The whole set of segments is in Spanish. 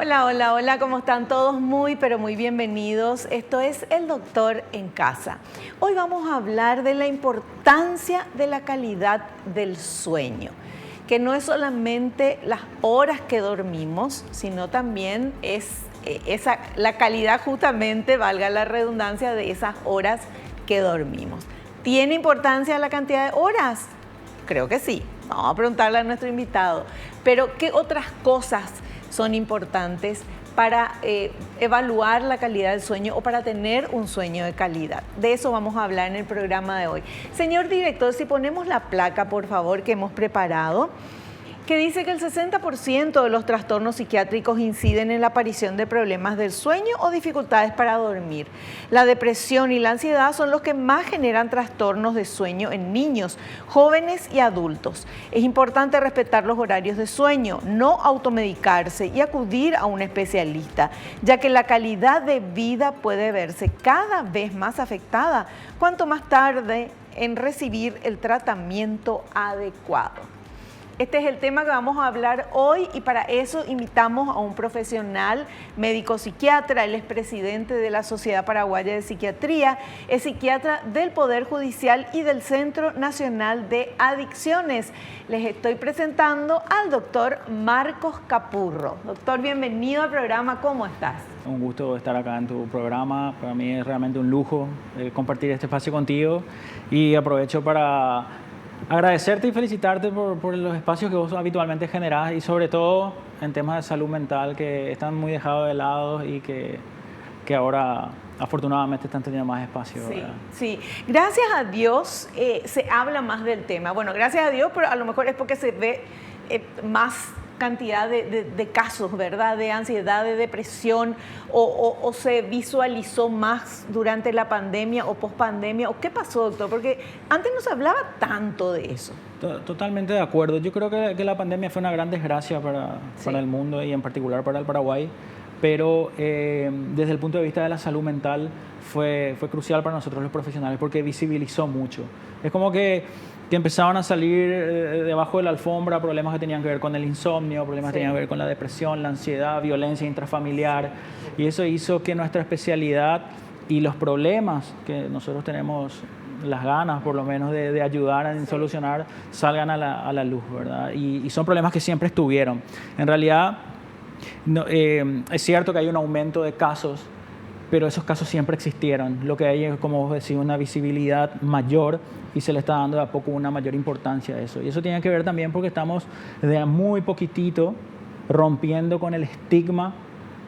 Hola, hola, hola, ¿cómo están todos? Muy, pero muy bienvenidos. Esto es El Doctor en Casa. Hoy vamos a hablar de la importancia de la calidad del sueño, que no es solamente las horas que dormimos, sino también es la calidad justamente, valga la redundancia, de esas horas que dormimos. ¿Tiene importancia la cantidad de horas? Creo que sí. Vamos a preguntarle a nuestro invitado. Pero, ¿qué otras cosas son importantes para evaluar la calidad del sueño o para tener un sueño de calidad? De eso vamos a hablar en el programa de hoy. Señor director, si ponemos la placa, por favor, que hemos preparado, que dice que el 60% de los trastornos psiquiátricos inciden en la aparición de problemas del sueño o dificultades para dormir. La depresión y la ansiedad son los que más generan trastornos de sueño en niños, jóvenes y adultos. Es importante respetar los horarios de sueño, no automedicarse y acudir a un especialista, ya que la calidad de vida puede verse cada vez más afectada cuanto más tarde en recibir el tratamiento adecuado. Este es el tema que vamos a hablar hoy y para eso invitamos a un profesional médico psiquiatra. Él es presidente de la Sociedad Paraguaya de Psiquiatría, es psiquiatra del Poder Judicial y del Centro Nacional de Adicciones. Les estoy presentando al doctor Marcos Capurro. Doctor, bienvenido al programa, ¿cómo estás? Un gusto estar acá en tu programa. Para mí es realmente un lujo compartir este espacio contigo y aprovecho para agradecerte y felicitarte por los espacios que vos habitualmente generás y sobre todo en temas de salud mental que están muy dejados de lado y que ahora afortunadamente están teniendo más espacio. Sí, sí. Gracias a Dios se habla más del tema. Bueno, gracias a Dios, pero a lo mejor es porque se ve más cantidad de casos, ¿verdad? De ansiedad, de depresión, o se visualizó más durante la pandemia o pospandemia, o qué pasó, doctor, porque antes no se hablaba tanto de eso. Totalmente de acuerdo. Yo creo que la pandemia fue una gran desgracia para el mundo y en particular para el Paraguay, pero desde el punto de vista de la salud mental fue crucial para nosotros los profesionales porque visibilizó mucho. Es como que empezaban a salir debajo de la alfombra problemas que tenían que ver con el insomnio, problemas que tenían que ver con la depresión, la ansiedad, violencia intrafamiliar, y eso hizo que nuestra especialidad y los problemas que nosotros tenemos las ganas por lo menos de ayudar a solucionar salgan a la luz, ¿verdad? Y son problemas que siempre estuvieron. En realidad es cierto que hay un aumento de casos, pero esos casos siempre existieron. Lo que hay es, como vos decís, una visibilidad mayor y se le está dando de a poco una mayor importancia a eso. Y eso tiene que ver también porque estamos de a muy poquitito rompiendo con el estigma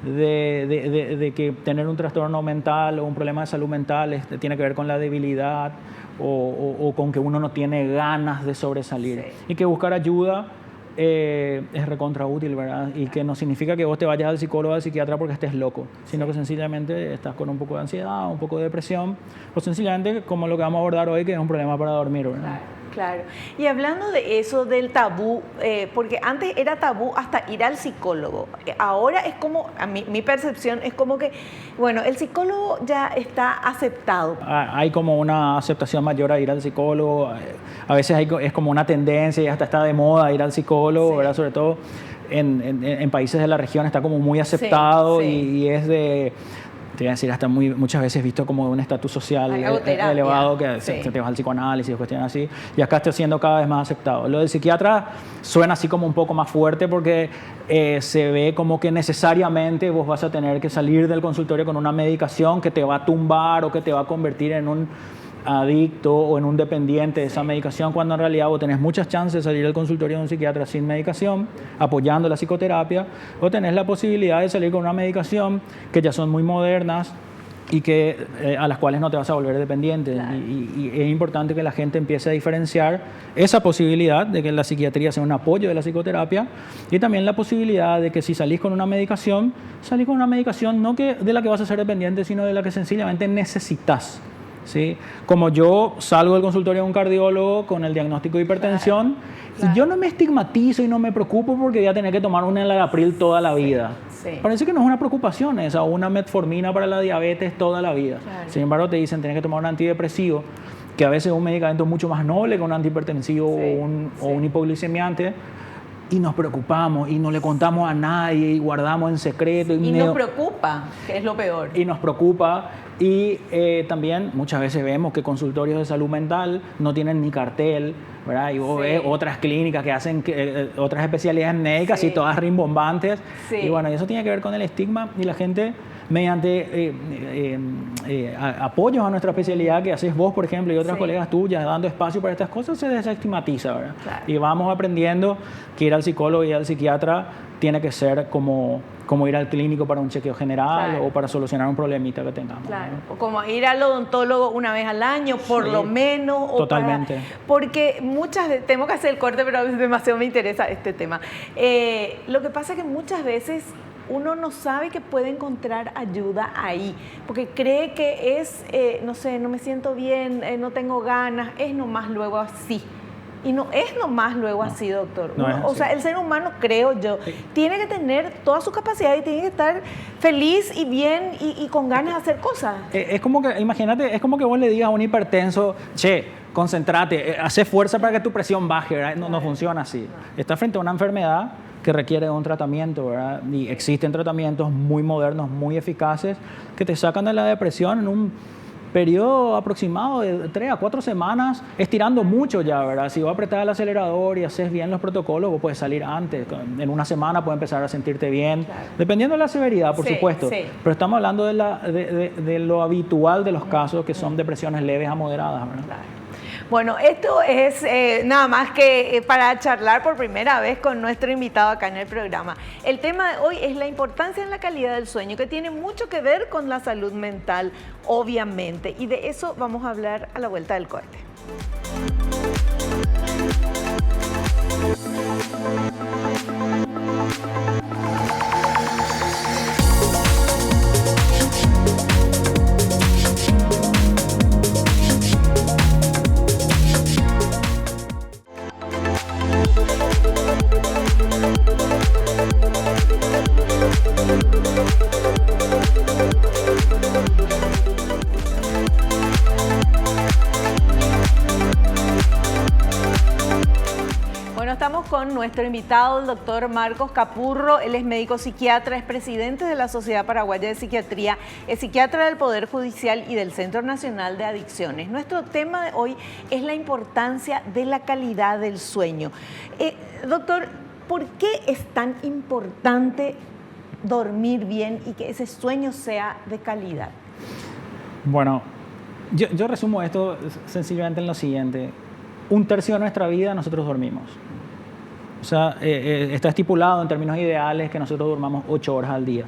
de que tener un trastorno mental o un problema de salud mental tiene que ver con la debilidad o con que uno no tiene ganas de sobresalir. Sí. Y que buscar ayuda es recontra útil, ¿verdad? Y que no significa que vos te vayas al psicólogo o al psiquiatra porque estés loco, sino que sencillamente estás con un poco de ansiedad, un poco de depresión, o sencillamente como lo que vamos a abordar hoy, que es un problema para dormir, ¿verdad? Claro. Y hablando de eso, del tabú, porque antes era tabú hasta ir al psicólogo. Ahora es como, mi percepción es como que, bueno, el psicólogo ya está aceptado. Hay como una aceptación mayor a ir al psicólogo. A veces es como una tendencia y hasta está de moda ir al psicólogo, sí, ¿verdad? Sobre todo en países de la región está como muy aceptado, sí, sí. Y es de... te voy a decir, hasta muchas veces visto como un estatus social elevado, que sí, te vas al psicoanálisis o cuestiones así, y acá está siendo cada vez más aceptado. Lo del psiquiatra suena así como un poco más fuerte porque se ve como que necesariamente vos vas a tener que salir del consultorio con una medicación que te va a tumbar o que te va a convertir en un adicto o en un dependiente de esa medicación, cuando en realidad vos tenés muchas chances de salir del consultorio de un psiquiatra sin medicación, apoyando la psicoterapia, o tenés la posibilidad de salir con una medicación que ya son muy modernas y que a las cuales no te vas a volver dependiente. Claro. Y es importante que la gente empiece a diferenciar esa posibilidad de que la psiquiatría sea un apoyo de la psicoterapia y también la posibilidad de que si salís con una medicación, salís con una medicación no de la que vas a ser dependiente, sino de la que sencillamente necesitas. ¿Sí? Como yo salgo del consultorio de un cardiólogo con el diagnóstico de hipertensión, claro. Y yo no me estigmatizo y no me preocupo porque voy a tener que tomar un enalapril toda la vida. Sí. Parece que no es una preocupación esa, una metformina para la diabetes toda la vida. Claro. Sin embargo, te dicen tienes que tomar un antidepresivo, que a veces es un medicamento mucho más noble que un antihipertensivo, sí, o un hipoglicemiante, y nos preocupamos y no le contamos a nadie y guardamos en secreto. Y nos preocupa, que es lo peor. Y nos preocupa. Y también muchas veces vemos que consultorios de salud mental no tienen ni cartel, ¿verdad? Y vos ves otras clínicas que hacen otras especialidades médicas y todas rimbombantes. Y bueno, eso tiene que ver con el estigma y la gente mediante apoyos a nuestra especialidad que haces vos, por ejemplo, y otras colegas tuyas, dando espacio para estas cosas, se desestigmatiza, ¿verdad? Claro. Y vamos aprendiendo que ir al psicólogo y al psiquiatra tiene que ser como ir al clínico para un chequeo general o para solucionar un problemita que tengamos. Claro, o como ir al odontólogo una vez al año, por lo menos. Totalmente. Porque muchas veces, tengo que hacer el corte, pero demasiado me interesa este tema. Lo que pasa es que muchas veces uno no sabe que puede encontrar ayuda ahí, porque cree que es, no sé, no me siento bien, no tengo ganas, es nomás luego así. Y no es nomás luego así, doctor. No es así. O sea, el ser humano, creo yo, tiene que tener toda su capacidad y tiene que estar feliz y bien y con ganas de hacer cosas. Es como que, imagínate, es como que vos le digas a un hipertenso, che, concéntrate, hace fuerza para que tu presión baje, ¿verdad? No funciona así. Estás frente a una enfermedad que requiere de un tratamiento, ¿verdad? Y existen tratamientos muy modernos, muy eficaces, que te sacan de la depresión en un periodo aproximado de 3 a 4 semanas, estirando mucho ya, ¿verdad? Si vos apretás el acelerador y haces bien los protocolos, vos puedes salir antes. En una semana puedes empezar a sentirte bien, dependiendo de la severidad, por supuesto. Sí. Pero estamos hablando de lo habitual de los casos, que son depresiones leves a moderadas, ¿verdad? Claro. Bueno, esto es nada más que para charlar por primera vez con nuestro invitado acá en el programa. El tema de hoy es la importancia en la calidad del sueño, que tiene mucho que ver con la salud mental, obviamente. Y de eso vamos a hablar a la vuelta del corte. Estamos con nuestro invitado, el doctor Marcos Capurro. Él es médico psiquiatra, es presidente de la Sociedad Paraguaya de Psiquiatría, es psiquiatra del Poder Judicial y del Centro Nacional de Adicciones. Nuestro tema de hoy es la importancia de la calidad del sueño. Doctor, ¿por qué es tan importante dormir bien y que ese sueño sea de calidad? Bueno, yo resumo esto sencillamente en lo siguiente. 1/3 de nuestra vida nosotros dormimos. O sea, está estipulado en términos ideales que nosotros durmamos 8 horas al día.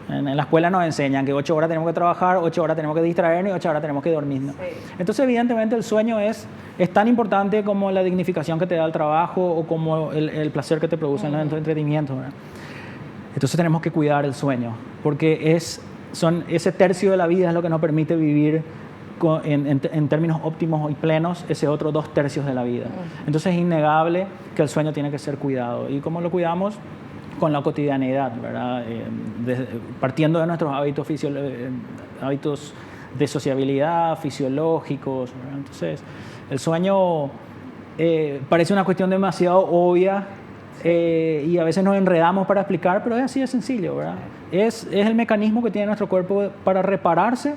En la escuela nos enseñan que 8 horas tenemos que trabajar, 8 horas tenemos que distraernos y 8 horas tenemos que dormirnos. Sí. Entonces, evidentemente, el sueño es tan importante como la dignificación que te da el trabajo o como el placer que te produce en el entretenimiento, ¿verdad? Entonces, tenemos que cuidar el sueño, porque ese 1/3 de la vida es lo que nos permite vivir en términos óptimos y plenos ese otro 2/3 de la vida. Entonces es innegable que el sueño tiene que ser cuidado. ¿Y cómo lo cuidamos? Con la cotidianidad, ¿verdad? Partiendo de nuestros hábitos de sociabilidad, fisiológicos, ¿verdad? Entonces el sueño parece una cuestión demasiado obvia y a veces nos enredamos para explicar, pero es así de sencillo, ¿verdad? Es el mecanismo que tiene nuestro cuerpo para repararse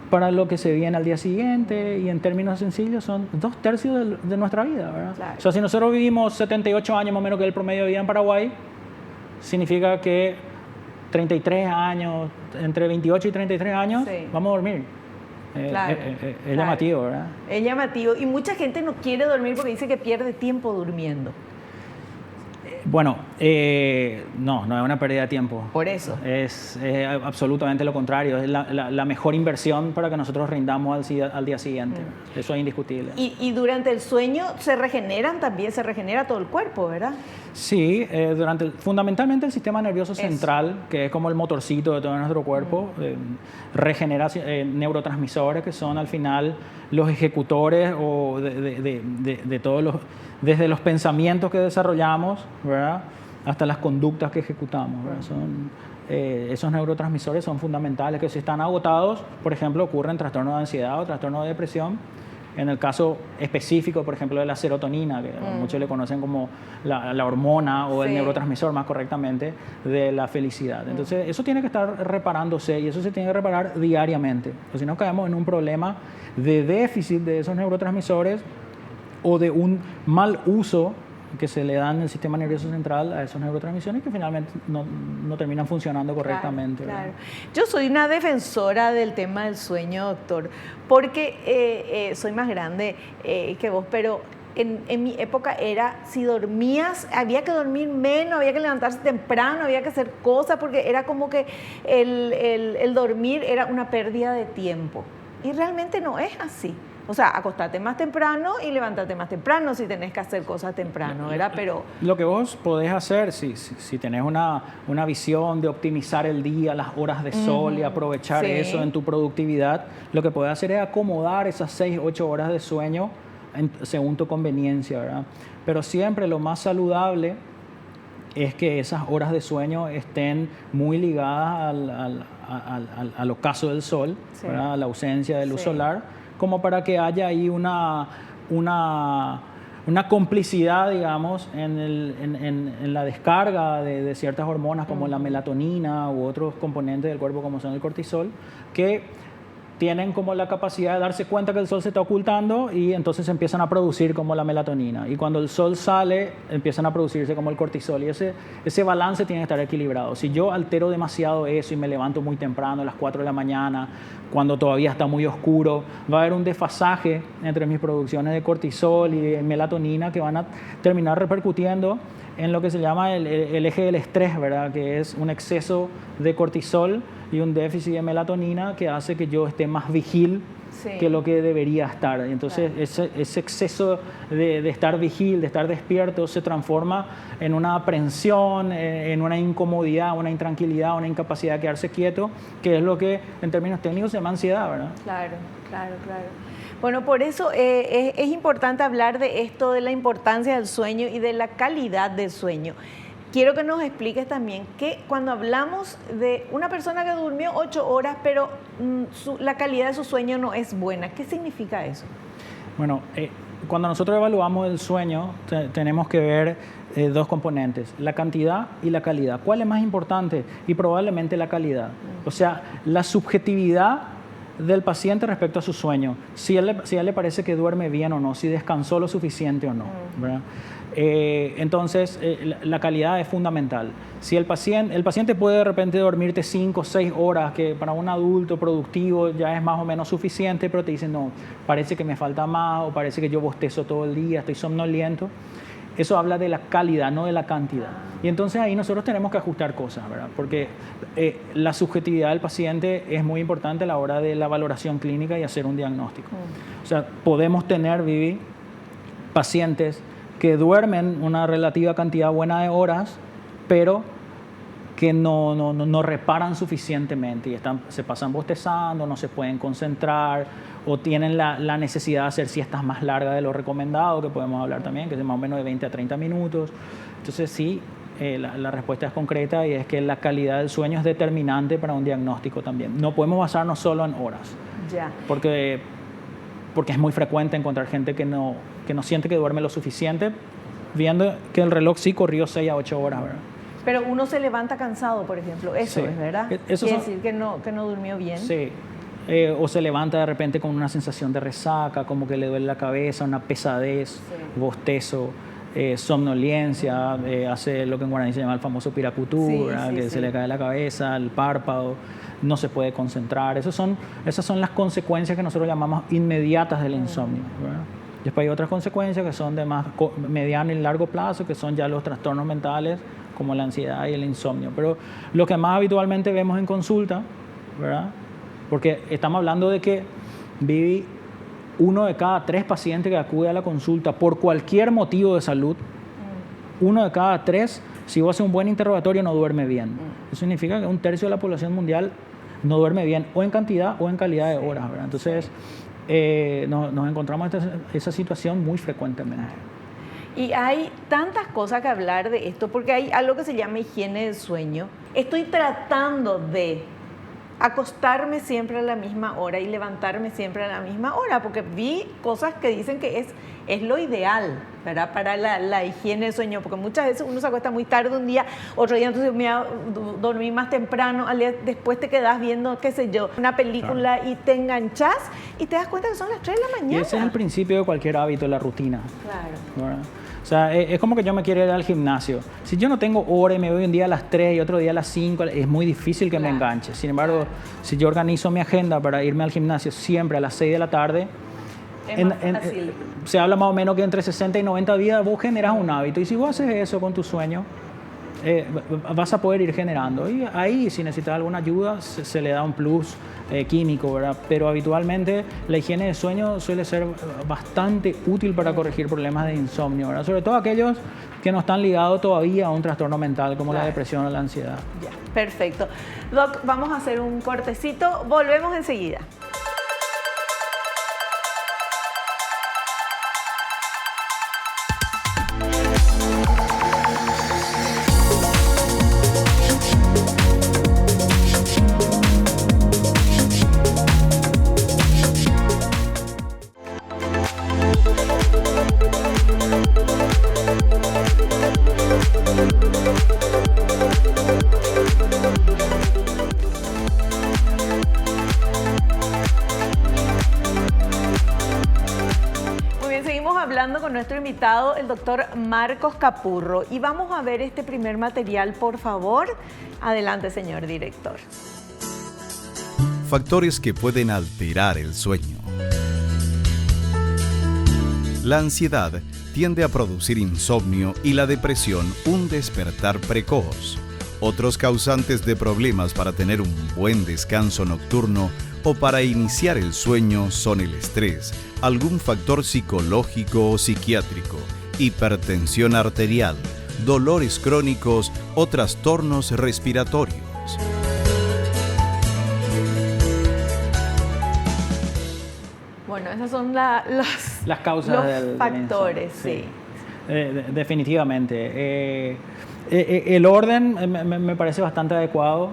para lo que se viene al día siguiente, y en términos sencillos son 2/3 de nuestra vida, ¿verdad? Claro. O sea, si nosotros vivimos 78 años más o menos que el promedio de vida en Paraguay, significa que 33 años, entre 28 y 33 años, vamos a dormir. Claro, es llamativo, ¿verdad? Es llamativo, y mucha gente no quiere dormir porque dice que pierde tiempo durmiendo. Bueno, no es una pérdida de tiempo. Por eso. Es absolutamente lo contrario. Es la mejor inversión para que nosotros rindamos al día siguiente. Eso es indiscutible. Y durante el sueño se regenera todo el cuerpo, ¿verdad? Sí, fundamentalmente el sistema nervioso central, que es como el motorcito de todo nuestro cuerpo, regenera neurotransmisores que son al final los ejecutores o de todos los... Desde los pensamientos que desarrollamos, ¿verdad?, hasta las conductas que ejecutamos, ¿verdad? Esos neurotransmisores son fundamentales, que si están agotados, por ejemplo, ocurren trastornos de ansiedad o trastornos de depresión, En el caso específico, por ejemplo, de la serotonina, que muchos le conocen como la hormona o el neurotransmisor más correctamente de la felicidad. Entonces, eso tiene que estar reparándose y eso se tiene que reparar diariamente. O si no, caemos en un problema de déficit de esos neurotransmisores o de un mal uso que se le dan en el sistema nervioso central a esos neurotransmisores que finalmente no terminan funcionando correctamente. Claro. Yo soy una defensora del tema del sueño, doctor, porque soy más grande que vos, pero en mi época era, si dormías, había que dormir menos, había que levantarse temprano, había que hacer cosas, porque era como que el dormir era una pérdida de tiempo. Y realmente no es así. O sea, acostarte más temprano y levantarte más temprano si tenés que hacer cosas temprano, ¿verdad? Pero lo que vos podés hacer, si tenés una visión de optimizar el día, las horas de sol y aprovechar eso en tu productividad, lo que podés hacer es acomodar esas 6, 8 horas de sueño según tu conveniencia, ¿verdad? Pero siempre lo más saludable es que esas horas de sueño estén muy ligadas al ocaso del sol, ¿verdad? A la ausencia de luz solar, como para que haya ahí una complicidad, digamos, en la descarga de ciertas hormonas como la melatonina u otros componentes del cuerpo como son el cortisol, que tienen como la capacidad de darse cuenta que el sol se está ocultando y entonces empiezan a producir como la melatonina. Y cuando el sol sale, empiezan a producirse como el cortisol. Y ese balance tiene que estar equilibrado. Si yo altero demasiado eso y me levanto muy temprano, a las 4 de la mañana, cuando todavía está muy oscuro, va a haber un desfasaje entre mis producciones de cortisol y de melatonina que van a terminar repercutiendo en lo que se llama el eje del estrés, ¿verdad? Que es un exceso de cortisol y un déficit de melatonina que hace que yo esté más vigil que lo que debería estar. Entonces, ese exceso de estar vigil, de estar despierto, se transforma en una aprensión, en una incomodidad, una intranquilidad, una incapacidad de quedarse quieto, que es lo que en términos técnicos se llama ansiedad, ¿verdad? Claro. Bueno, por eso es importante hablar de esto, de la importancia del sueño y de la calidad del sueño. Quiero que nos expliques también que cuando hablamos de una persona que durmió 8 horas, pero la calidad de su sueño no es buena, ¿qué significa eso? Bueno, cuando nosotros evaluamos el sueño, tenemos que ver dos componentes, la cantidad y la calidad. ¿Cuál es más importante? Y probablemente la calidad. O sea, la subjetividad del paciente respecto a su sueño, si a él le parece que duerme bien o no, si descansó lo suficiente o no, ¿verdad? Entonces, la calidad es fundamental. Si el paciente puede de repente dormirte 5 o 6 horas, que para un adulto productivo ya es más o menos suficiente, pero te dicen, no, parece que me falta más, o parece que yo bostezo todo el día, estoy somnoliento. Eso habla de la calidad, no de la cantidad. Y entonces ahí nosotros tenemos que ajustar cosas, ¿verdad? Porque la subjetividad del paciente es muy importante a la hora de la valoración clínica y hacer un diagnóstico. O sea, podemos tener, Vivi, pacientes que duermen una relativa cantidad buena de horas, pero que no reparan suficientemente y se pasan bostezando, no se pueden concentrar o tienen la necesidad de hacer siestas más largas de lo recomendado, que podemos hablar también, que es de más o menos de 20 a 30 minutos. Entonces sí, la respuesta es concreta y es que la calidad del sueño es determinante para un diagnóstico también. No podemos basarnos solo en horas, porque es muy frecuente encontrar gente que no siente que duerme lo suficiente, viendo que el reloj sí corrió 6 a 8 horas, ¿verdad? Pero uno se levanta cansado, por ejemplo, eso es verdad. Quiere decir que no durmió bien. Sí, o se levanta de repente con una sensación de resaca, como que le duele la cabeza, una pesadez, bostezo, somnolencia, hace lo que en guaraní se llama el famoso piracutú, que se le cae la cabeza, el párpado, no se puede concentrar. Esas son las consecuencias que nosotros llamamos inmediatas del insomnio, ¿verdad? Después hay otras consecuencias que son de más mediano y largo plazo, que son ya los trastornos mentales, como la ansiedad y el insomnio. Pero lo que más habitualmente vemos en consulta, ¿verdad? Porque estamos hablando de que, Vivi, 1 de cada 3 pacientes que acude a la consulta por cualquier motivo de salud, 1 de cada 3, si vos haces un buen interrogatorio, no duerme bien. Eso significa que 1/3 de la población mundial no duerme bien, o en cantidad o en calidad de horas, ¿verdad? Entonces, nos encontramos en esa situación muy frecuentemente. Y hay tantas cosas que hablar de esto, porque hay algo que se llama higiene del sueño. Estoy tratando de acostarme siempre a la misma hora y levantarme siempre a la misma hora, porque vi cosas que dicen que es lo ideal, ¿verdad? Para la higiene del sueño, porque muchas veces uno se acuesta muy tarde un día, otro día entonces me voy a dormir más temprano, al día después te quedas viendo, qué sé yo, una película y te enganchas y te das cuenta que son las 3 de la mañana. Y ese es el principio de cualquier hábito, la rutina. Claro. ¿Verdad? O sea, es como que yo me quiero ir al gimnasio. Si yo no tengo hora y me voy un día a las 3 y otro día a las 5, es muy difícil que me enganche. Sin embargo, si yo organizo mi agenda para irme al gimnasio siempre a las 6 de la tarde, se habla más o menos que entre 60 y 90 días vos generas un hábito. Y si vos haces eso con tu sueño, vas a poder ir generando. Y ahí, si necesitas alguna ayuda, se le da un plus químico, ¿verdad? Pero habitualmente la higiene de sueño suele ser bastante útil para corregir problemas de insomnio, ¿verdad? Sobre todo aquellos que no están ligados todavía a un trastorno mental como la depresión o la ansiedad. Ya, perfecto. Doc, vamos a hacer un cortecito. Volvemos enseguida. Hablando con nuestro invitado, el doctor Marcos Capurro, y vamos a ver este primer material, por favor. Adelante, señor director. Factores que pueden alterar el sueño. La ansiedad tiende a producir insomnio y la depresión un despertar precoz. Otros causantes de problemas para tener un buen descanso nocturno o para iniciar el sueño son el estrés, algún factor psicológico o psiquiátrico, hipertensión arterial, dolores crónicos o trastornos respiratorios. Bueno, esas son las causas los factores, sí. Definitivamente. El orden me parece bastante adecuado.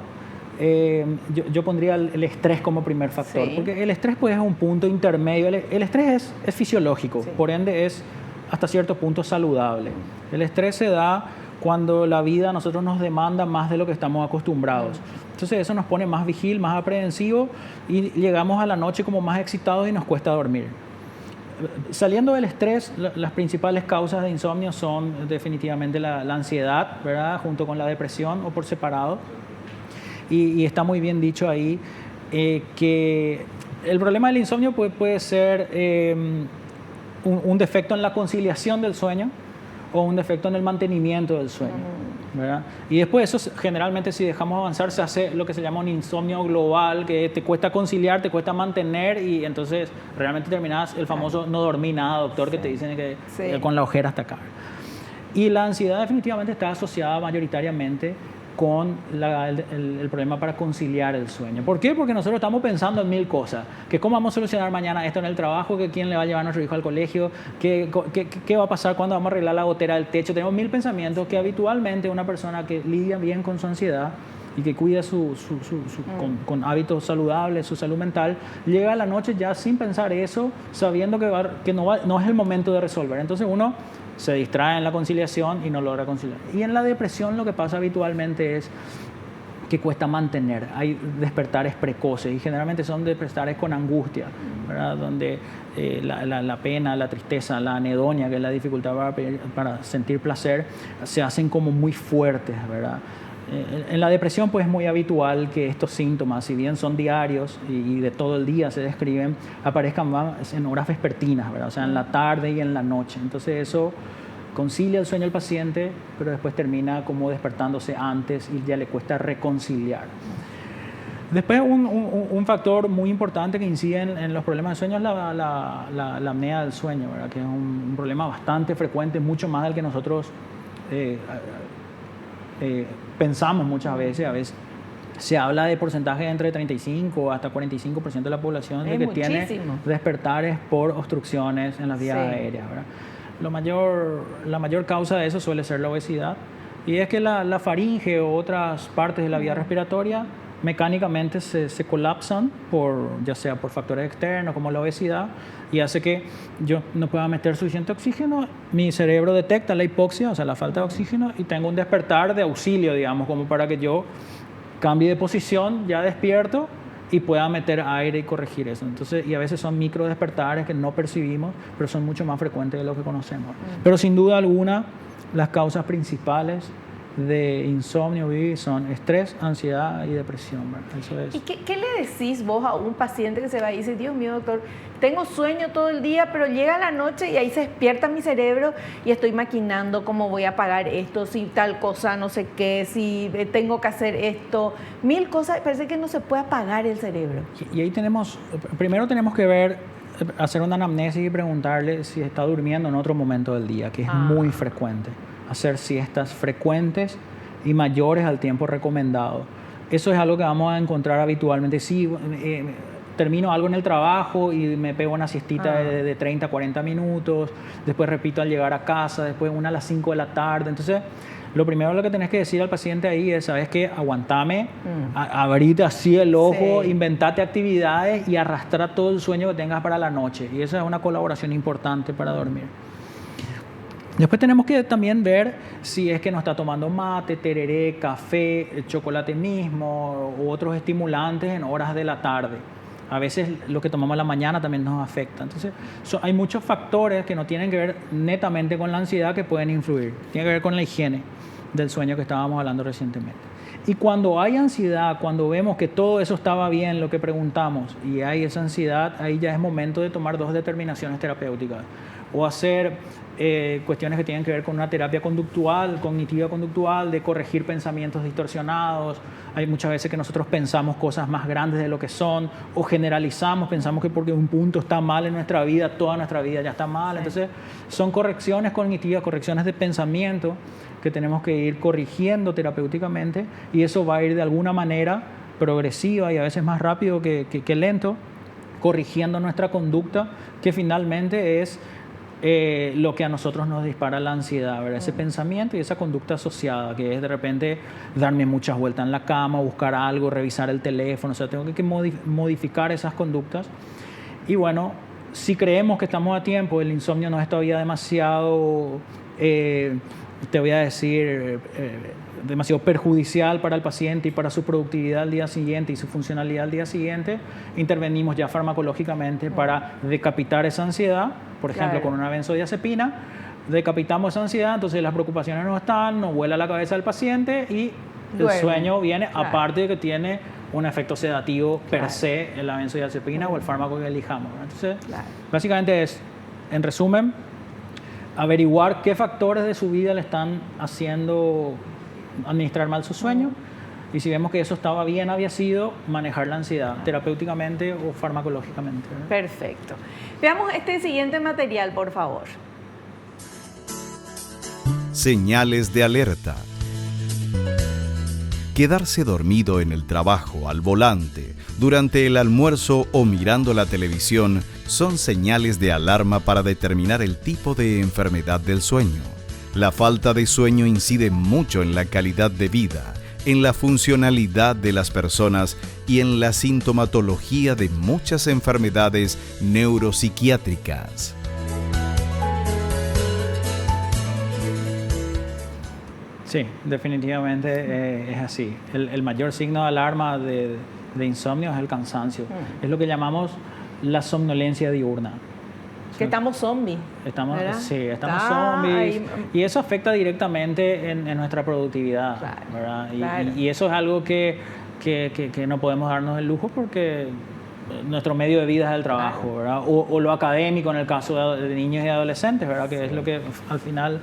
Yo pondría el estrés como primer factor, porque el estrés pues, es un punto intermedio. El estrés es fisiológico, por ende es hasta cierto punto saludable. El estrés se da cuando la vida a nosotros nos demanda más de lo que estamos acostumbrados. Entonces eso nos pone más vigil, más aprensivos y llegamos a la noche como más excitados y nos cuesta dormir. Saliendo del estrés, las principales causas de insomnio son definitivamente la ansiedad, ¿verdad? Junto con la depresión o por separado. Y está muy bien dicho ahí que el problema del insomnio puede ser un defecto en la conciliación del sueño o un defecto en el mantenimiento del sueño, ¿verdad? Y después eso, generalmente si dejamos avanzar, se hace lo que se llama un insomnio global, que te cuesta conciliar, te cuesta mantener y entonces realmente terminas el famoso no dormí nada, doctor, que te dicen que con la ojera hasta acá. Y la ansiedad definitivamente está asociada mayoritariamente con el problema para conciliar el sueño. ¿Por qué? Porque nosotros estamos pensando en mil cosas. Que cómo vamos a solucionar mañana esto en el trabajo, que quién le va a llevar a nuestro hijo al colegio, qué va a pasar cuando vamos a arreglar la gotera del techo. Tenemos mil pensamientos que habitualmente una persona que lidia bien con su ansiedad y que cuida con hábitos saludables, su salud mental, llega a la noche ya sin pensar eso, sabiendo que no es el momento de resolver. Entonces uno se distrae en la conciliación y no logra conciliar. Y en la depresión lo que pasa habitualmente es que cuesta mantener. Hay despertares precoces y generalmente son despertares con angustia, ¿verdad? Donde la pena, la tristeza, la anedonia, que es la dificultad para sentir placer, se hacen como muy fuertes, ¿verdad? En la depresión pues es muy habitual que estos síntomas, si bien son diarios y de todo el día se describen, aparezcan más en horas vespertinas, ¿verdad? O sea, en la tarde y en la noche. Entonces eso concilia el sueño del paciente, pero después termina como despertándose antes y ya le cuesta reconciliar. Después un factor muy importante que incide en los problemas de sueño es la apnea del sueño, ¿verdad? Que es un problema bastante frecuente, mucho más del que nosotros pensamos muchas veces. A veces se habla de porcentaje entre 35 hasta 45% de la población de que tiene despertares por obstrucciones en las vías aéreas, ¿verdad? La mayor causa de eso suele ser la obesidad, y es que la faringe o otras partes de la vía respiratoria mecánicamente se colapsan, ya sea por factores externos como la obesidad, y hace que yo no pueda meter suficiente oxígeno. Mi cerebro detecta la hipoxia, o sea, la falta de oxígeno, y tengo un despertar de auxilio, digamos, como para que yo cambie de posición, ya despierto, y pueda meter aire y corregir eso. Entonces, y a veces son micro despertares que no percibimos, pero son mucho más frecuentes de lo que conocemos. Pero sin duda alguna, las causas principales de insomnio, Vivi, son estrés, ansiedad y depresión, ¿verdad? Eso es. ¿Y qué le decís vos a un paciente que se va y dice, Dios mío, doctor, tengo sueño todo el día, pero llega la noche y ahí se despierta mi cerebro y estoy maquinando cómo voy a pagar esto, si tal cosa, no sé qué, si tengo que hacer esto, mil cosas, parece que no se puede apagar el cerebro? Y ahí primero tenemos que ver, hacer una anamnesis y preguntarle si está durmiendo en otro momento del día, que es muy frecuente. Hacer siestas frecuentes y mayores al tiempo recomendado. Eso es algo que vamos a encontrar habitualmente. Sí, termino algo en el trabajo y me pego una siestita de 30, 40 minutos, después repito al llegar a casa, después una a las 5 de la tarde. Entonces, lo primero lo que tenés que decir al paciente ahí es, ¿sabes qué? Aguantame, abrite así el ojo, inventate actividades y arrastra todo el sueño que tengas para la noche. Y esa es una colaboración importante para dormir. Después tenemos que también ver si es que no está tomando mate, tereré, café, chocolate mismo u otros estimulantes en horas de la tarde. A veces lo que tomamos en la mañana también nos afecta. Entonces, hay muchos factores que no tienen que ver netamente con la ansiedad que pueden influir. Tiene que ver con la higiene del sueño que estábamos hablando recientemente. Y cuando hay ansiedad, cuando vemos que todo eso estaba bien, lo que preguntamos, y hay esa ansiedad, ahí ya es momento de tomar 2 determinaciones terapéuticas. O hacer cuestiones que tienen que ver con una terapia conductual, cognitiva conductual, de corregir pensamientos distorsionados. Hay muchas veces que nosotros pensamos cosas más grandes de lo que son, o generalizamos, pensamos que porque un punto está mal en nuestra vida, toda nuestra vida ya está mal. Entonces, son correcciones cognitivas, correcciones de pensamiento que tenemos que ir corrigiendo terapéuticamente, y eso va a ir de alguna manera progresiva y a veces más rápido que lento, corrigiendo nuestra conducta, que finalmente es lo que a nosotros nos dispara la ansiedad, ¿verdad? Ese pensamiento y esa conducta asociada, que es de repente darme muchas vueltas en la cama, buscar algo, revisar el teléfono. O sea, tengo que modificar esas conductas. Y bueno, si creemos que estamos a tiempo, el insomnio no es todavía demasiado, te voy a decir, demasiado perjudicial para el paciente y para su productividad al día siguiente y su funcionalidad al día siguiente, intervenimos ya farmacológicamente para decapitar esa ansiedad, por ejemplo, con una benzodiazepina, decapitamos esa ansiedad, entonces las preocupaciones no están, no vuela la cabeza del paciente y el sueño viene, aparte de que tiene un efecto sedativo per se en la benzodiazepina o el fármaco que elijamos. Entonces, básicamente es, en resumen, averiguar qué factores de su vida le están haciendo administrar mal su sueño, y si vemos que eso estaba bien, había sido manejar la ansiedad terapéuticamente o farmacológicamente, ¿verdad? Perfecto. Veamos este siguiente material, por favor. Señales de alerta. Quedarse dormido en el trabajo, al volante, durante el almuerzo o mirando la televisión son señales de alarma para determinar el tipo de enfermedad del sueño. La falta de sueño incide mucho en la calidad de vida, en la funcionalidad de las personas y en la sintomatología de muchas enfermedades neuropsiquiátricas. Sí, definitivamente es así. El mayor signo de alarma de insomnio es el cansancio. Es lo que llamamos la somnolencia diurna. Que estamos zombies. Estamos zombies. Y eso afecta directamente en nuestra productividad. ¿Verdad? Y eso es algo que no podemos darnos el lujo porque nuestro medio de vida es el trabajo, ¿verdad? O lo académico en el caso de niños y adolescentes, ¿verdad? Que es lo que al final...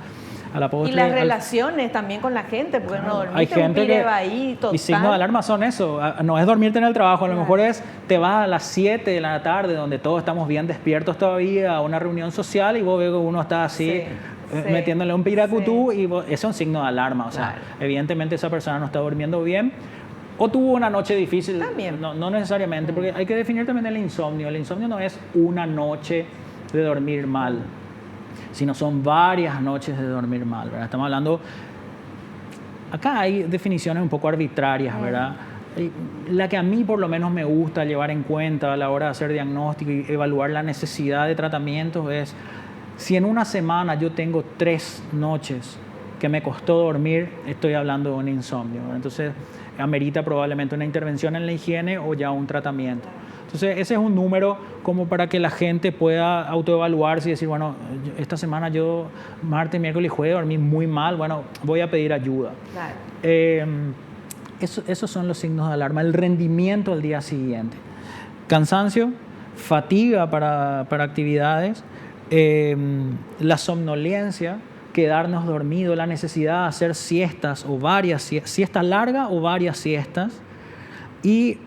Y las relaciones también con la gente, porque no dormiste un pireba ahí total. Y signos de alarma son eso, no es dormirte en el trabajo, a lo mejor es te vas a las 7 de la tarde donde todos estamos bien despiertos todavía a una reunión social y vos ves que uno está así metiéndole un piracutú y eso es un signo de alarma, o sea, evidentemente esa persona no está durmiendo bien o tuvo una noche difícil, también. No necesariamente, porque hay que definir también el insomnio no es una noche de dormir mal, sino son varias noches de dormir mal, ¿verdad? Estamos hablando... Acá hay definiciones un poco arbitrarias, ¿verdad? la que a mí por lo menos me gusta llevar en cuenta a la hora de hacer diagnóstico y evaluar la necesidad de tratamientos es, si en una semana yo tengo 3 noches que me costó dormir, estoy hablando de un insomnio. Entonces, amerita probablemente una intervención en la higiene o ya un tratamiento. Entonces, ese es un número como para que la gente pueda autoevaluarse y decir, bueno, esta semana yo martes, miércoles y jueves dormí muy mal, bueno, voy a pedir ayuda. Claro. Esos son los signos de alarma. El rendimiento al día siguiente. Cansancio, fatiga para actividades, la somnolencia, quedarnos dormidos, la necesidad de hacer siestas o varias siestas largas o varias siestas. Y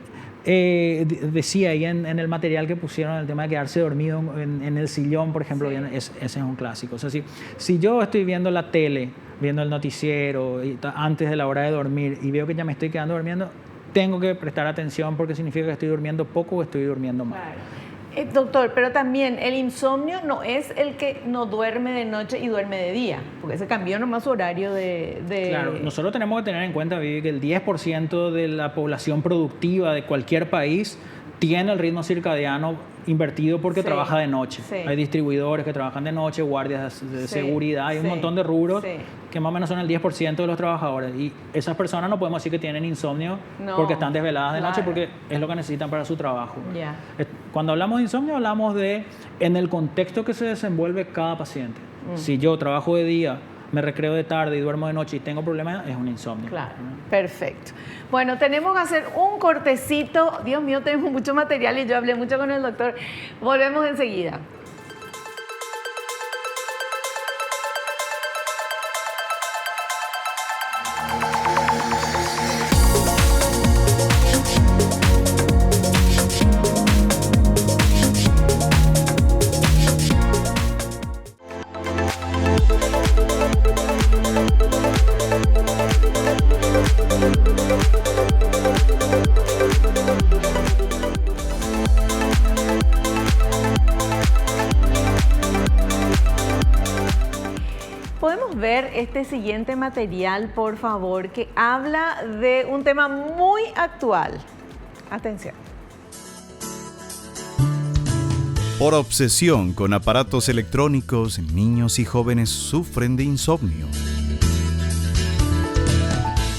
decía ahí en el material que pusieron el tema de quedarse dormido en el sillón, por ejemplo, sí. Ese es un clásico. O sea, si yo estoy viendo la tele, viendo el noticiero antes de la hora de dormir y veo que ya me estoy quedando durmiendo, tengo que prestar atención porque significa que estoy durmiendo poco o estoy durmiendo mal. Claro. Doctor, pero también el insomnio no es el que no duerme de noche y duerme de día, porque se cambió nomás su horario de... Claro, nosotros tenemos que tener en cuenta, Vivi, que el 10% de la población productiva de cualquier país tiene el ritmo circadiano invertido porque sí. trabaja de noche. Sí. Hay distribuidores que trabajan de noche, guardias de sí. seguridad, hay un montón de rubros sí. que más o menos son el 10% de los trabajadores. Y esas personas no podemos decir que tienen insomnio porque están desveladas de noche, porque es lo que necesitan para su trabajo. Yeah. Cuando hablamos de insomnio, hablamos de en el contexto que se desenvuelve cada paciente. Si yo trabajo de día, me recreo de tarde y duermo de noche y tengo problemas, es un insomnio. Claro, perfecto. Bueno, tenemos que hacer un cortecito. Dios mío, tenemos mucho material y yo hablé mucho con el doctor. Volvemos enseguida. ¿Podemos ver este siguiente material, por favor, que habla de un tema muy actual? Atención. Por obsesión con aparatos electrónicos, niños y jóvenes sufren de insomnio.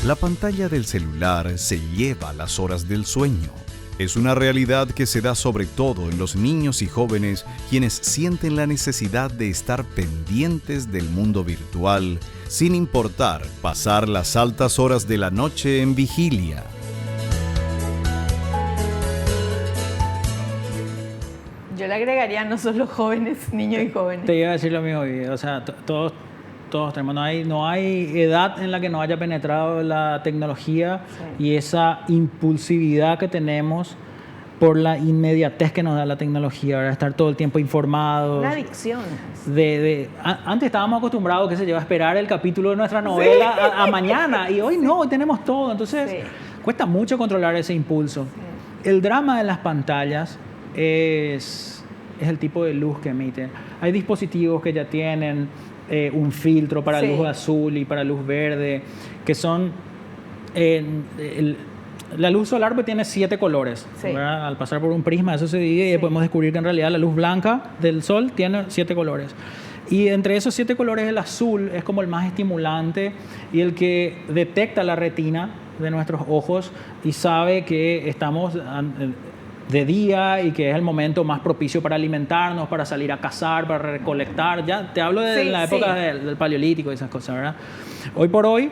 La pantalla del celular se lleva las horas del sueño. Es una realidad que se da sobre todo en los niños y jóvenes quienes sienten la necesidad de estar pendientes del mundo virtual, sin importar pasar las altas horas de la noche en vigilia. Yo le agregaría no solo jóvenes, niños y jóvenes. Te iba a decir lo mismo, o sea, todos tenemos, no hay edad en la que no haya penetrado la tecnología sí. y esa impulsividad que tenemos por la inmediatez que nos da la tecnología, ¿verdad? Estar todo el tiempo informados. Una adicción. Antes estábamos acostumbrados, qué sé yo, a esperar el capítulo de nuestra novela sí. a mañana y hoy no, hoy tenemos todo. Entonces sí. cuesta mucho controlar ese impulso. Sí. El drama de las pantallas es el tipo de luz que emiten. Hay dispositivos que ya tienen un filtro para sí. luz azul y para luz verde, que son... la luz solar pues tiene 7 colores. Sí. Al pasar por un prisma eso se divide sí. y podemos descubrir que en realidad la luz blanca del sol tiene 7 colores. Y entre esos 7 colores el azul es como el más estimulante y el que detecta la retina de nuestros ojos y sabe que estamos de día y que es el momento más propicio para alimentarnos, para salir a cazar, para recolectar. Ya te hablo de sí, la época sí. del Paleolítico y esas cosas, ¿verdad? Hoy por hoy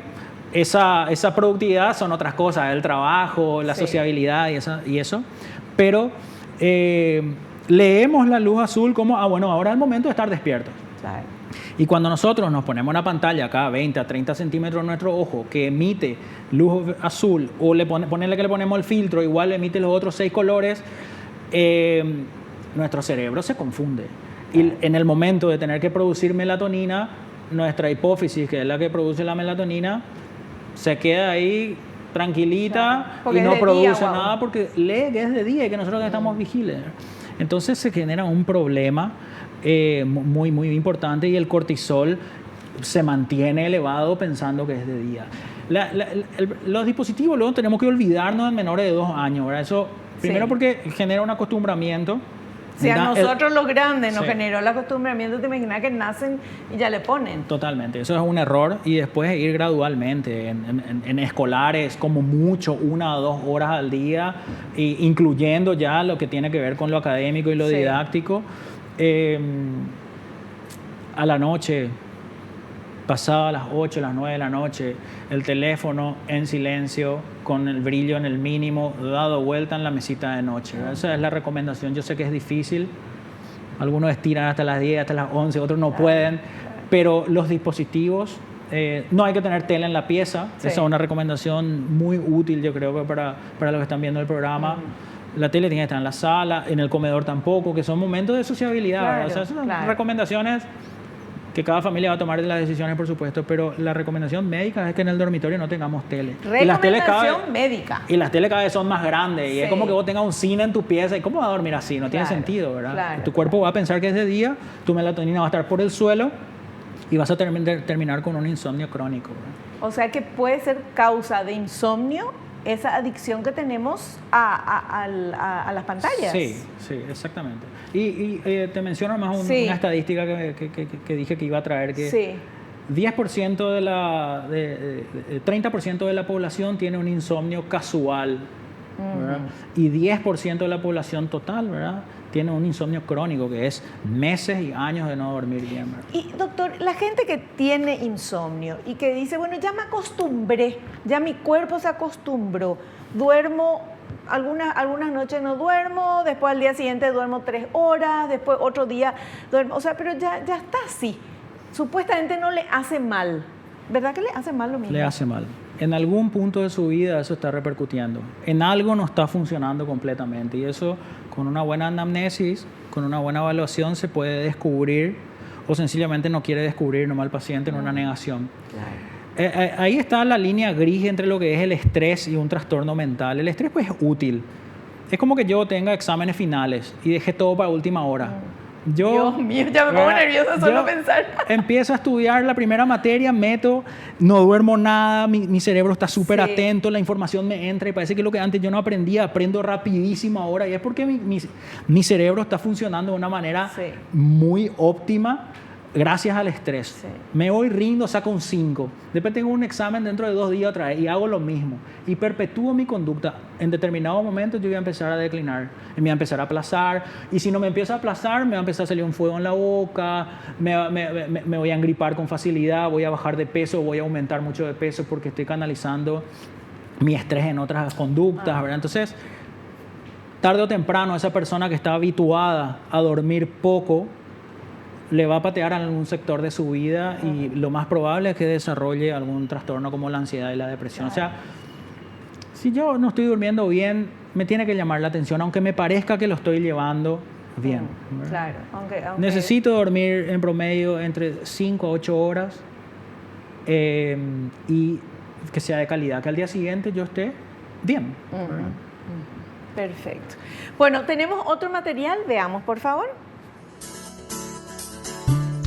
esa productividad son otras cosas, el trabajo, la sí. sociabilidad y eso. Pero leemos la luz azul como, bueno, ahora es el momento de estar despiertos. Claro. Y cuando nosotros nos ponemos una pantalla cada 20 a 30 centímetros de nuestro ojo que emite luz azul o ponerle que le ponemos el filtro, igual emite los otros 6 colores, nuestro cerebro se confunde. Y en el momento de tener que producir melatonina, nuestra hipófisis, que es la que produce la melatonina, se queda ahí tranquilita y no produce día, nada porque lee que es de día y que nosotros estamos vigiles. Entonces se genera un problema muy, muy importante y el cortisol se mantiene elevado pensando que es de día. Los dispositivos luego tenemos que olvidarnos en menores de 2 años, ¿verdad? Eso, primero porque genera un acostumbramiento. Si a nosotros los grandes nos generó el acostumbramiento, te imaginas que nacen y ya le ponen. Totalmente, eso es un error, y después ir gradualmente en escolares, como mucho 1 o 2 horas al día, incluyendo ya lo que tiene que ver con lo académico y lo didáctico. A la noche, pasado a las 8, las 9 de la noche, el teléfono en silencio, con el brillo en el mínimo, dado vuelta en la mesita de noche. Esa es la recomendación. Yo sé que es difícil, algunos estiran hasta las 10, hasta las 11, otros no pueden, pero los dispositivos, no hay que tener tele en la pieza. Esa es una recomendación muy útil, yo creo, que para los que están viendo el programa. La tele tiene que estar en la sala, en el comedor tampoco, que son momentos de sociabilidad. O sea, son recomendaciones que cada familia va a tomar las decisiones, por supuesto, pero la recomendación médica es que en el dormitorio no tengamos tele. Recomendación médica. Y las teles cada vez son más grandes, y es como que vos tengas un cine en tu pieza, y ¿cómo vas a dormir así? No tiene sentido, ¿verdad? Tu cuerpo va a pensar que es de día, tu melatonina va a estar por el suelo, y vas a terminar con un insomnio crónico, ¿verdad? O sea que puede ser causa de insomnio esa adicción que tenemos a las pantallas. Sí, exactamente. Y te menciono más una estadística que dije que iba a traer, que 10% de 30% de la población tiene un insomnio casual, ¿verdad? Y 10% de la población total, ¿verdad?, tiene un insomnio crónico, que es meses y años de no dormir bien, ¿verdad? Y doctor, la gente que tiene insomnio y que dice, bueno, ya me acostumbré, ya mi cuerpo se acostumbró, duermo, algunas noches no duermo, después al día siguiente duermo 3 horas, después otro día duermo, o sea, pero ya está así. Supuestamente no le hace mal, ¿verdad que le hace mal lo mismo? Le hace mal. En algún punto de su vida eso está repercutiendo. En algo no está funcionando completamente, y eso, con una buena anamnesis, con una buena evaluación, se puede descubrir, o sencillamente no quiere descubrir nomás el paciente en una negación. Claro. Ahí está la línea gris entre lo que es el estrés y un trastorno mental. El estrés, pues, es útil. Es como que yo tenga exámenes finales y dejé todo para última hora. Dios mío, ya me pongo nerviosa solo pensar. Empiezo a estudiar la primera materia, no duermo nada, mi cerebro está súper atento, la información me entra y parece que lo que antes yo no aprendía, aprendo rapidísimo ahora, y es porque mi cerebro está funcionando de una manera muy óptima gracias al estrés. Me voy, rindo, saco un 5. Después tengo un examen dentro de 2 días otra vez y hago lo mismo. Y perpetúo mi conducta. En determinado momento yo voy a empezar a declinar. Me voy a empezar a aplazar. Y si no me empiezo a aplazar, me va a empezar a salir un fuego en la boca. Me voy a engripar con facilidad. Voy a bajar de peso. Voy a aumentar mucho de peso porque estoy canalizando mi estrés en otras conductas, ¿verdad? Entonces, tarde o temprano, esa persona que está habituada a dormir poco le va a patear en algún sector de su vida, y lo más probable es que desarrolle algún trastorno como la ansiedad y la depresión. O sea, si yo no estoy durmiendo bien, me tiene que llamar la atención, aunque me parezca que lo estoy llevando bien. Claro, aunque... Necesito dormir en promedio entre 5 a 8 horas y que sea de calidad, que al día siguiente yo esté bien. Perfecto. Bueno, tenemos otro material, veamos por favor.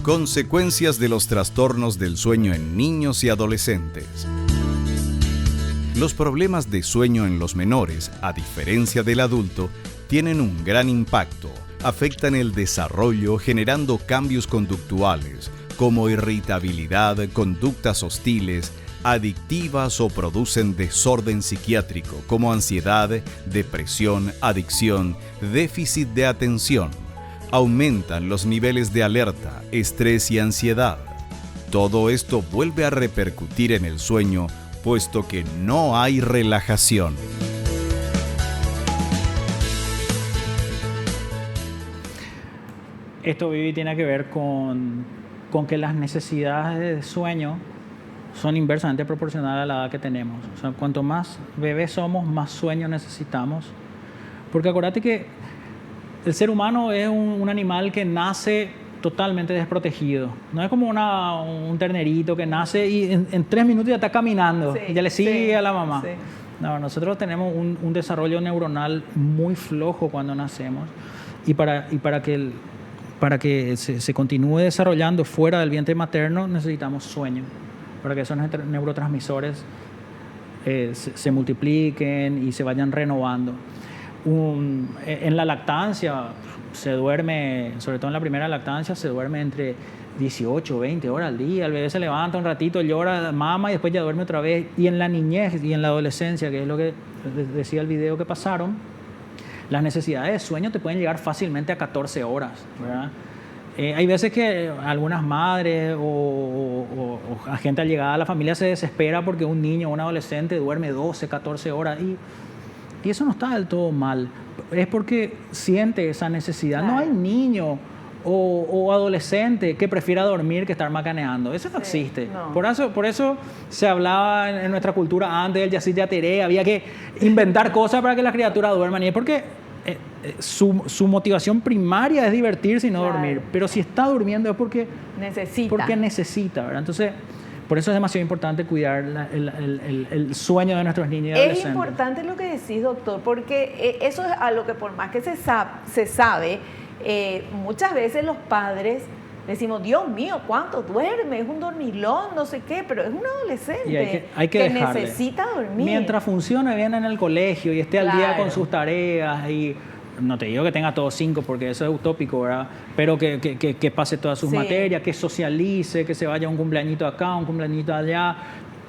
Consecuencias de los trastornos del sueño en niños y adolescentes. Los problemas de sueño en los menores, a diferencia del adulto, tienen un gran impacto. Afectan el desarrollo generando cambios conductuales, como irritabilidad, conductas hostiles, adictivas, o producen desorden psiquiátrico como ansiedad, depresión, adicción, déficit de atención. Aumentan los niveles de alerta, estrés y ansiedad. Todo esto vuelve a repercutir en el sueño, puesto que no hay relajación. Esto, Vivi, tiene que ver con que las necesidades de sueño son inversamente proporcionales a la edad que tenemos. O sea, cuanto más bebés somos, más sueño necesitamos. Porque acuérdate que el ser humano es un animal que nace totalmente desprotegido. No es como un ternerito que nace y en 3 minutos ya está caminando, y ya le sigue a la mamá. No, nosotros tenemos un desarrollo neuronal muy flojo cuando nacemos, y para que para que se continúe desarrollando fuera del vientre materno, necesitamos sueño, para que esos neurotransmisores se multipliquen y se vayan renovando. En la lactancia se duerme, sobre todo en la primera lactancia, se duerme entre 18 o 20 horas al día. El bebé se levanta un ratito, llora, mama y después ya duerme otra vez. Y en la niñez y en la adolescencia, que es lo que decía el video que pasaron, las necesidades de sueño te pueden llegar fácilmente a 14 horas, ¿verdad? Hay veces que algunas madres o gente allegada a la familia se desespera porque un niño o un adolescente duerme 12, 14 horas y eso no está del todo mal. Es porque siente esa necesidad. Claro. No hay niño o adolescente que prefiera dormir que estar macaneando. Eso no existe. No. Por eso se hablaba en nuestra cultura antes del Yacit Yateré, había que inventar cosas para que las criaturas duerman. Y es porque su motivación primaria es divertirse y no dormir. Pero si está durmiendo es porque necesita, ¿verdad? Entonces, por eso es demasiado importante cuidar el sueño de nuestros niños y adolescentes. Es importante lo que decís, doctor, porque eso es a lo que por más que se sabe, muchas veces los padres decimos, Dios mío, ¿cuánto duerme? Es un dormilón, no sé qué, pero es un adolescente hay que dejarle. Necesita dormir. Mientras funcione bien en el colegio y esté al día con sus tareas y... No te digo que tenga todos 5 porque eso es utópico, ¿verdad? Pero que pase todas sus materias, que socialice, que se vaya a un cumpleañito acá, un cumpleañito allá,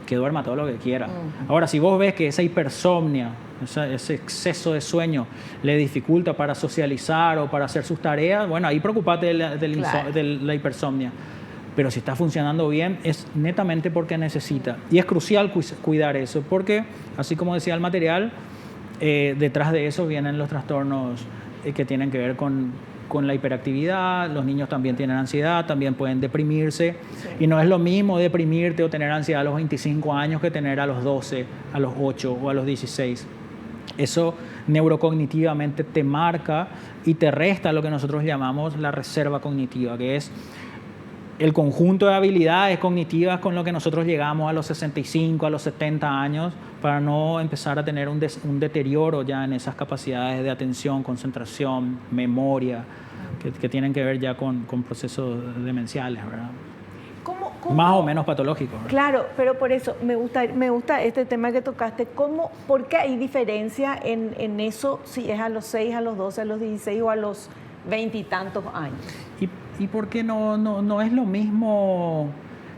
que duerma todo lo que quiera. Ahora, si vos ves que esa hipersomnia, ese exceso de sueño le dificulta para socializar o para hacer sus tareas, bueno, ahí preocupate de la hipersomnia. Pero si está funcionando bien, es netamente porque necesita. Y es crucial cuidar eso, porque, así como decía el material, detrás de eso vienen los trastornos que tienen que ver con la hiperactividad. Los niños también tienen ansiedad, también pueden deprimirse. Sí. Y no es lo mismo deprimirte o tener ansiedad a los 25 años que tener a los 12, a los 8 o a los 16. Eso neurocognitivamente te marca y te resta lo que nosotros llamamos la reserva cognitiva, que es el conjunto de habilidades cognitivas con lo que nosotros llegamos a los 65, a los 70 años, para no empezar a tener un deterioro ya en esas capacidades de atención, concentración, memoria, que tienen que ver ya con procesos demenciales, ¿verdad? ¿Cómo? Más o menos patológicos, ¿verdad? Claro, pero por eso me gusta este tema que tocaste. ¿Por qué hay diferencia en eso, si es a los 6, a los 12, a los 16 o a los 20 y tantos años? ¿Y por qué no es lo mismo?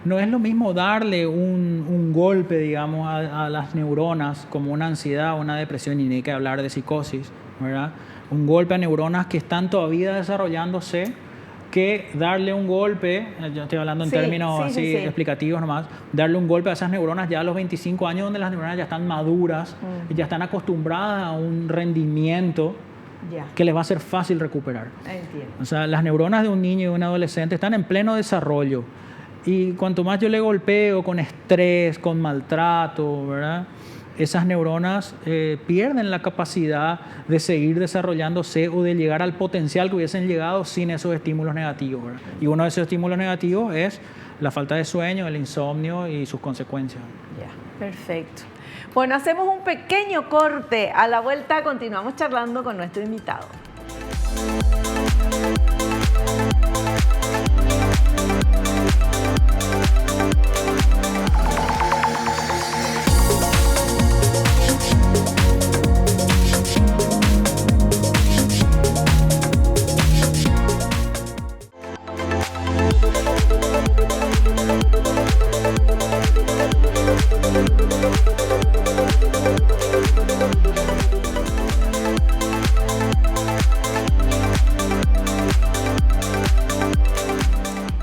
No es lo mismo darle un golpe, digamos, a las neuronas como una ansiedad o una depresión, y ni hay que hablar de psicosis, ¿verdad? Un golpe a neuronas que están todavía desarrollándose, que darle un golpe, yo estoy hablando en términos explicativos nomás, darle un golpe a esas neuronas ya a los 25 años, donde las neuronas ya están maduras, y ya están acostumbradas a un rendimiento que les va a ser fácil recuperar. Entiendo. O sea, las neuronas de un niño y de un adolescente están en pleno desarrollo. Y cuanto más yo le golpeo con estrés, con maltrato, ¿verdad? Esas neuronas pierden la capacidad de seguir desarrollándose o de llegar al potencial que hubiesen llegado sin esos estímulos negativos, ¿verdad? Y uno de esos estímulos negativos es la falta de sueño, el insomnio y sus consecuencias. Ya, perfecto. Bueno, hacemos un pequeño corte. A la vuelta continuamos charlando con nuestro invitado.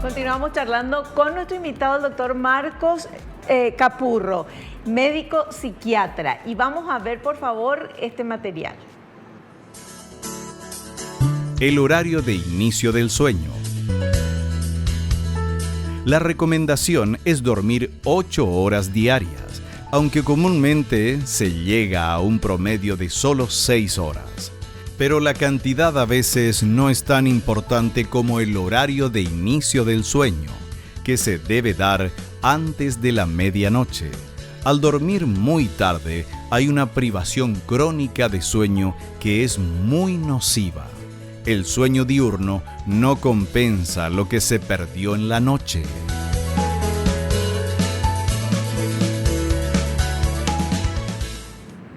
Continuamos charlando con nuestro invitado, el doctor Marcos Capurro, médico psiquiatra. Y vamos a ver, por favor, este material. El horario de inicio del sueño. La recomendación es dormir 8 horas diarias, aunque comúnmente se llega a un promedio de solo 6 horas. Pero la cantidad a veces no es tan importante como el horario de inicio del sueño, que se debe dar antes de la medianoche. Al dormir muy tarde, hay una privación crónica de sueño que es muy nociva. El sueño diurno no compensa lo que se perdió en la noche.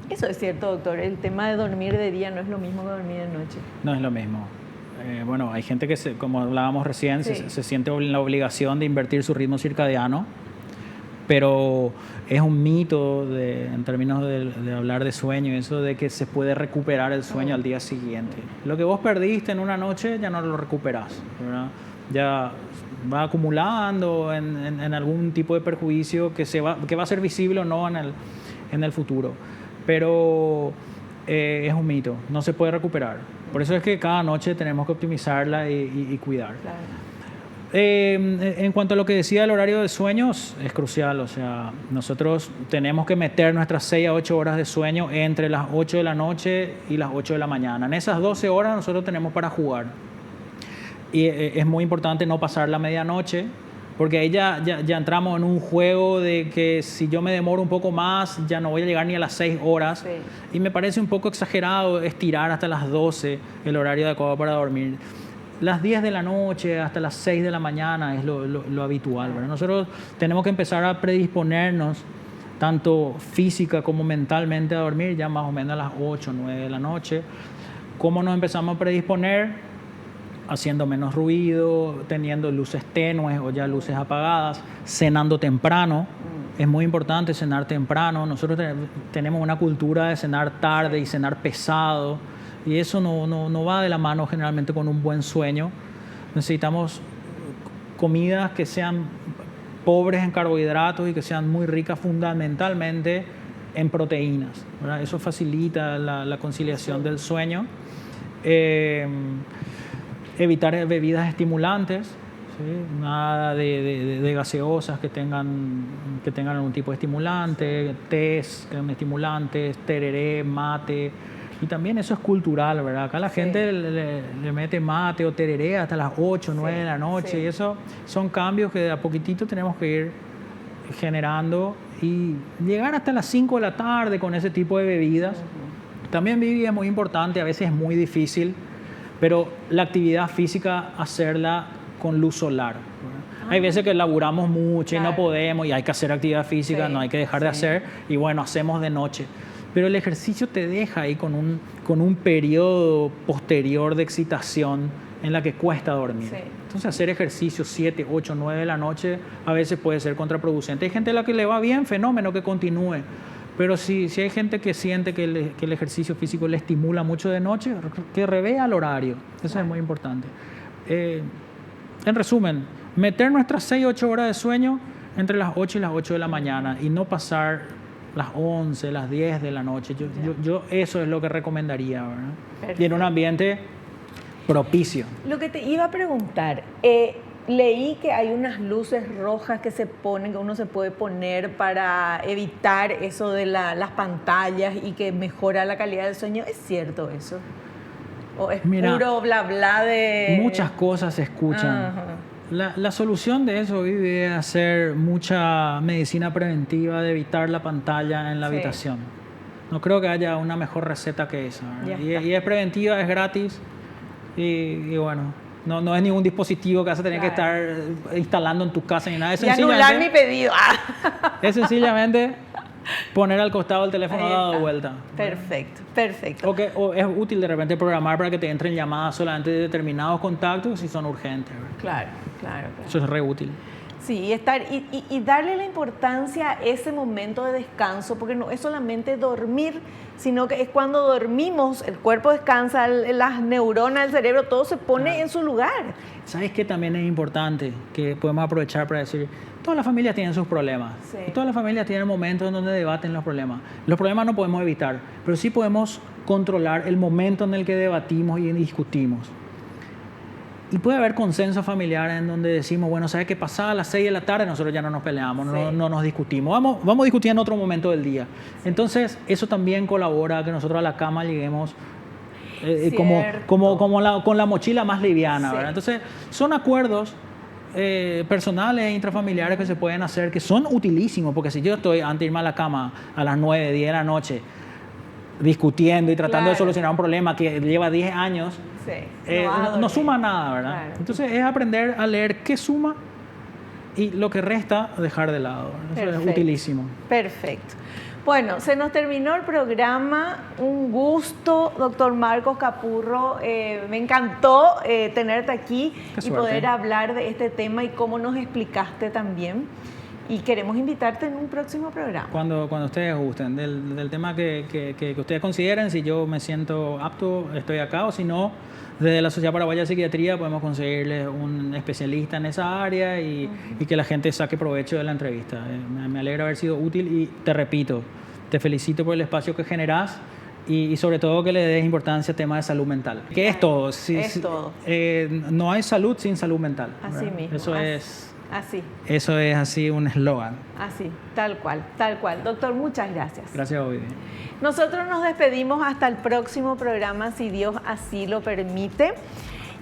Eso es cierto, doctor. El tema de dormir de día no es lo mismo que dormir de noche. No es lo mismo. Bueno, hay gente que, como hablábamos recién, Sí. se siente en la obligación de invertir su ritmo circadiano, pero es un mito en términos de hablar de sueño, eso de que se puede recuperar el sueño al día siguiente. Lo que vos perdiste en una noche ya no lo recuperás, ¿verdad? Ya va acumulando en algún tipo de perjuicio que va a ser visible o no en el futuro. Pero es un mito, no se puede recuperar. Por eso es que cada noche tenemos que optimizarla y cuidar. Claro. En cuanto a lo que decía el horario de sueños, es crucial. O sea, nosotros tenemos que meter nuestras 6 a 8 horas de sueño entre las 8 de la noche y las 8 de la mañana. En esas 12 horas nosotros tenemos para jugar. Y es muy importante no pasar la medianoche, porque ahí ya entramos en un juego de que si yo me demoro un poco más, ya no voy a llegar ni a las 6 horas. Sí. Y me parece un poco exagerado estirar hasta las 12 el horario adecuado para dormir. Las 10 de la noche hasta las 6 de la mañana es lo habitual, ¿verdad? Nosotros tenemos que empezar a predisponernos, tanto física como mentalmente, a dormir ya más o menos a las 8 o 9 de la noche. ¿Cómo nos empezamos a predisponer? Haciendo menos ruido, teniendo luces tenues o ya luces apagadas, cenando temprano. Es muy importante cenar temprano. Nosotros tenemos una cultura de cenar tarde y cenar pesado, y eso no va de la mano generalmente con un buen sueño. Necesitamos comidas que sean pobres en carbohidratos y que sean muy ricas fundamentalmente en proteínas, ¿verdad? Eso facilita la conciliación del sueño. Evitar bebidas estimulantes, ¿sí? Nada de gaseosas que tengan algún tipo de estimulante, tés que sean estimulantes, tereré, mate. Y también eso es cultural, ¿verdad? Acá la gente le mete mate o tereré hasta las 8, 9 de la noche. Y eso son cambios que de a poquitito tenemos que ir generando y llegar hasta las 5 de la tarde con ese tipo de bebidas. También Vivi, es muy importante, a veces es muy difícil, pero la actividad física hacerla con luz solar. Hay veces que laburamos mucho y no podemos y hay que hacer actividad física, no hay que dejar de hacer, y bueno, hacemos de noche. Pero el ejercicio te deja ahí con un periodo posterior de excitación en la que cuesta dormir. Sí. Entonces hacer ejercicio 7, 8, 9 de la noche a veces puede ser contraproducente. Hay gente a la que le va bien, fenómeno, que continúe. Pero si hay gente que siente que el ejercicio físico le estimula mucho de noche, que revea el horario. Eso es muy importante. En resumen, meter nuestras 6 o 8 horas de sueño entre las 8 y las 8 de la mañana y no pasar las 11, las 10 de la noche. Yo eso es lo que recomendaría, ¿verdad? Y en un ambiente propicio. Lo que te iba a preguntar, leí que hay unas luces rojas que uno se puede poner para evitar eso de las pantallas y que mejora la calidad del sueño. ¿Es cierto eso? ¿O es puro bla bla de...? Muchas cosas se escuchan. La solución de eso Vivi, es hacer mucha medicina preventiva de evitar la pantalla en la habitación. No creo que haya una mejor receta que esa. Y es preventiva, es gratis y bueno, no es ningún dispositivo que vas a tener que estar instalando en tu casa ni nada. Es anular mi pedido. Es sencillamente poner al costado el teléfono dado vuelta. Perfecto. O es útil de repente programar para que te entren llamadas solamente de determinados contactos si son urgentes. Claro. Eso es re útil. Sí, y darle la importancia a ese momento de descanso, porque no es solamente dormir, sino que es cuando dormimos, el cuerpo descansa, las neuronas, el cerebro, todo se pone en su lugar. ¿Sabes qué también es importante? Que podemos aprovechar para decir, todas las familias tienen sus problemas. Y todas las familias tienen momentos en donde debaten los problemas. Los problemas no podemos evitar, pero sí podemos controlar el momento en el que debatimos y discutimos. Y puede haber consenso familiar en donde decimos, bueno, ¿sabes qué? Pasada las 6 de la tarde nosotros ya no nos peleamos, no nos discutimos. Vamos a discutir en otro momento del día. Entonces, eso también colabora a que nosotros a la cama lleguemos con la mochila más liviana, ¿verdad? Entonces, son acuerdos personales e intrafamiliares que se pueden hacer, que son utilísimos, porque si yo estoy antes de irme a la cama a las 9, 10 de la noche, discutiendo y tratando Claro. de solucionar un problema que lleva 10 años, Sí, no suma nada, ¿verdad? Claro. Entonces es aprender a leer qué suma y lo que resta dejar de lado. Eso es Perfecto. utilísimo. Perfecto. Bueno, se nos terminó el programa. Un gusto, doctor Marcos Capurro. Me encantó tenerte aquí Qué y suerte. poder hablar de este tema y cómo nos explicaste también. Y queremos invitarte en un próximo programa. Cuando ustedes gusten del tema que ustedes consideren, si yo me siento apto, estoy acá, o si no, desde la Sociedad Paraguaya de Psiquiatría podemos conseguirles un especialista en esa área y que la gente saque provecho de la entrevista. Me alegra haber sido útil y te repito, te felicito por el espacio que generás y sobre todo que le des importancia al tema de salud mental. Que es todo. Es todo. No hay salud sin salud mental. Así ¿verdad? mismo. Eso Así. es así un eslogan. Así, tal cual, tal cual. Doctor, muchas gracias. Gracias, Ovidio. Nosotros nos despedimos hasta el próximo programa, si Dios así lo permite.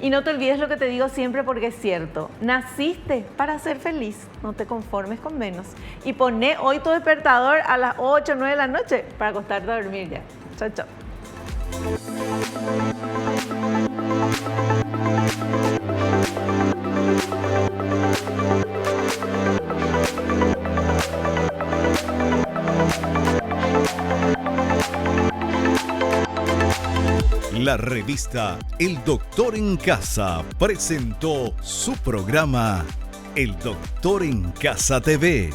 Y no te olvides lo que te digo siempre porque es cierto. Naciste para ser feliz, no te conformes con menos. Y poné hoy tu despertador a las 8 o 9 de la noche para acostarte a dormir ya. Chao, chao. La revista El Doctor en Casa presentó su programa El Doctor en Casa TV.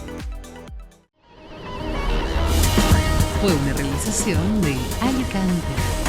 Fue una realización de Alicante.